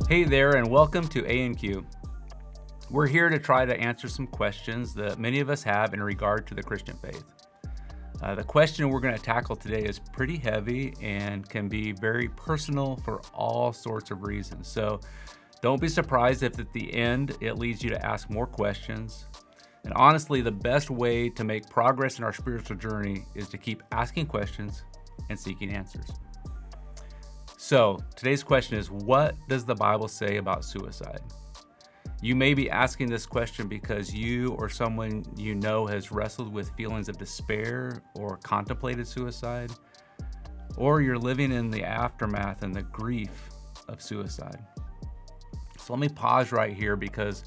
Hey there, and welcome to A&Q. We're here to try to answer some questions that many of us have in regard to the Christian faith. The question we're going to tackle today is pretty heavy and can be very personal for all sorts of reasons. So don't be surprised if at the end it leads you to ask more questions. And honestly, the best way to make progress in our spiritual journey is to keep asking questions and seeking answers. So today's question is, what does the Bible say about suicide? You may be asking this question because you or someone you know has wrestled with feelings of despair or contemplated suicide, or you're living in the aftermath and the grief of suicide. So let me pause right here because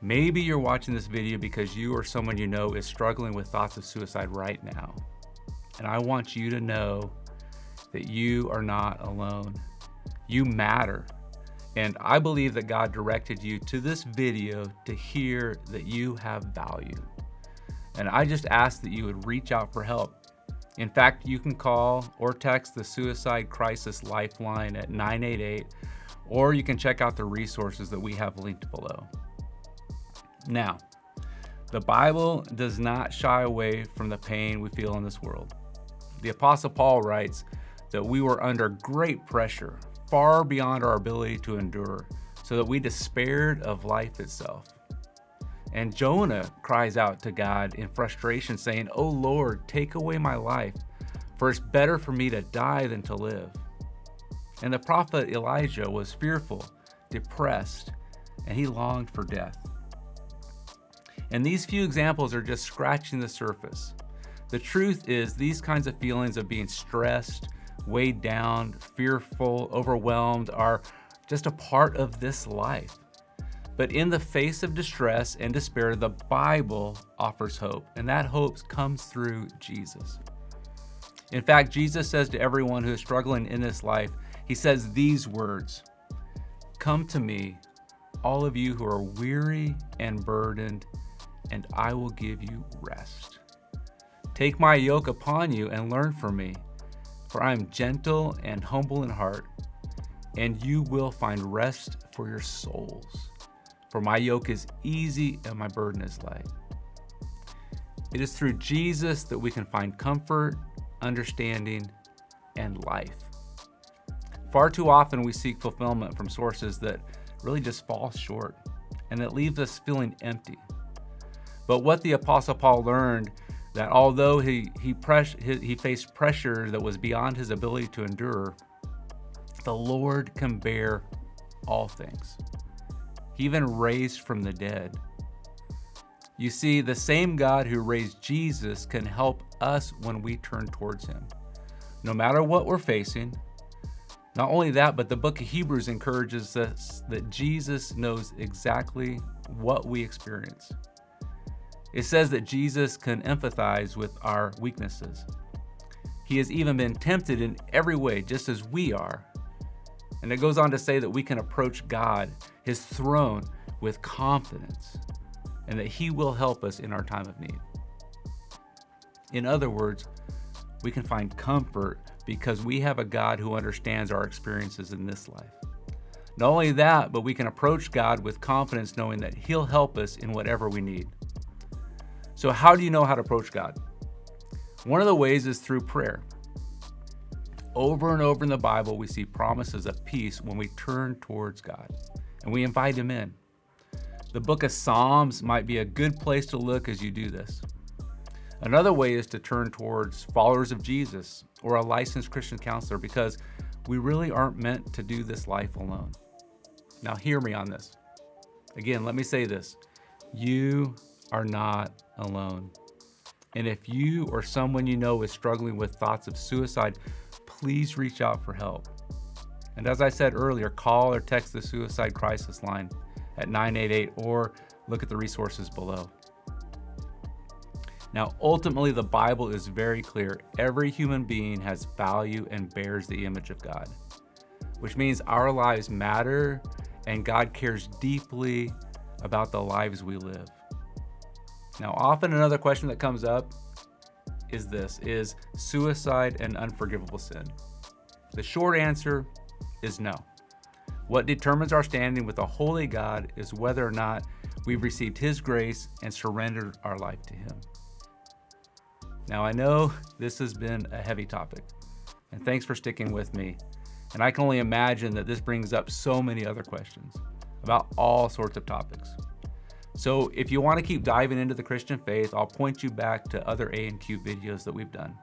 maybe you're watching this video because you or someone you know is struggling with thoughts of suicide right now. And I want you to know that you are not alone. You matter. And I believe that God directed you to this video to hear that you have value. And I just ask that you would reach out for help. In fact, you can call or text the Suicide Crisis Lifeline at 988, or you can check out the resources that we have linked below. Now, the Bible does not shy away from the pain we feel in this world. The Apostle Paul writes that we were under great pressure, far beyond our ability to endure, so that we despaired of life itself. And Jonah cries out to God in frustration, saying, "Oh Lord, take away my life, for it's better for me to die than to live." And the prophet Elijah was fearful, depressed, and he longed for death. And these few examples are just scratching the surface. The truth is, these kinds of feelings of being stressed, weighed down, fearful, overwhelmed are just a part of this life. But in the face of distress and despair, the Bible offers hope, and that hope comes through Jesus. In fact, Jesus says to everyone who is struggling in this life, he says these words, "Come to me, all of you who are weary and burdened, and I will give you rest. Take my yoke upon you and learn from me, for I am gentle and humble in heart, and you will find rest for your souls. For my yoke is easy and my burden is light." It is through Jesus that we can find comfort, understanding, and life. Far too often we seek fulfillment from sources that really just fall short, and it leaves us feeling empty. But what the Apostle Paul learned, that although he faced pressure that was beyond his ability to endure, the Lord can bear all things. He even raised from the dead. You see, the same God who raised Jesus can help us when we turn towards him. No matter what we're facing, not only that, but the book of Hebrews encourages us that Jesus knows exactly what we experience. It says that Jesus can empathize with our weaknesses. He has even been tempted in every way, just as we are. And it goes on to say that we can approach God, his throne, with confidence, and that he will help us in our time of need. In other words, we can find comfort because we have a God who understands our experiences in this life. Not only that, but we can approach God with confidence, knowing that he'll help us in whatever we need. So how do you know how to approach God? One of the ways is through prayer. Over and over in the Bible, we see promises of peace when we turn towards God and we invite him in. The book of Psalms might be a good place to look as you do this. Another way is to turn towards followers of Jesus or a licensed Christian counselor, because we really aren't meant to do this life alone. Now hear me on this. Again, let me say this. You are not alone. And if you or someone you know is struggling with thoughts of suicide, please reach out for help. And as I said earlier, call or text the Suicide Crisis Line at 988, or look at the resources below. Now, ultimately, the Bible is very clear. Every human being has value and bears the image of God, which means our lives matter and God cares deeply about the lives we live. Now, often another question that comes up is this: is suicide an unforgivable sin? The short answer is no. What determines our standing with a holy God is whether or not we've received His grace and surrendered our life to Him. Now, I know this has been a heavy topic, and thanks for sticking with me. And I can only imagine that this brings up so many other questions about all sorts of topics. So if you want to keep diving into the Christian faith, I'll point you back to other A&Q videos that we've done.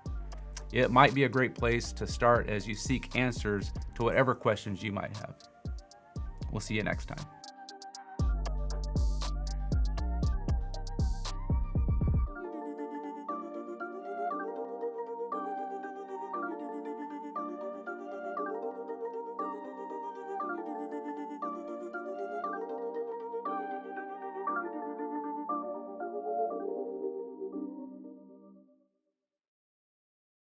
It might be a great place to start as you seek answers to whatever questions you might have. We'll see you next time.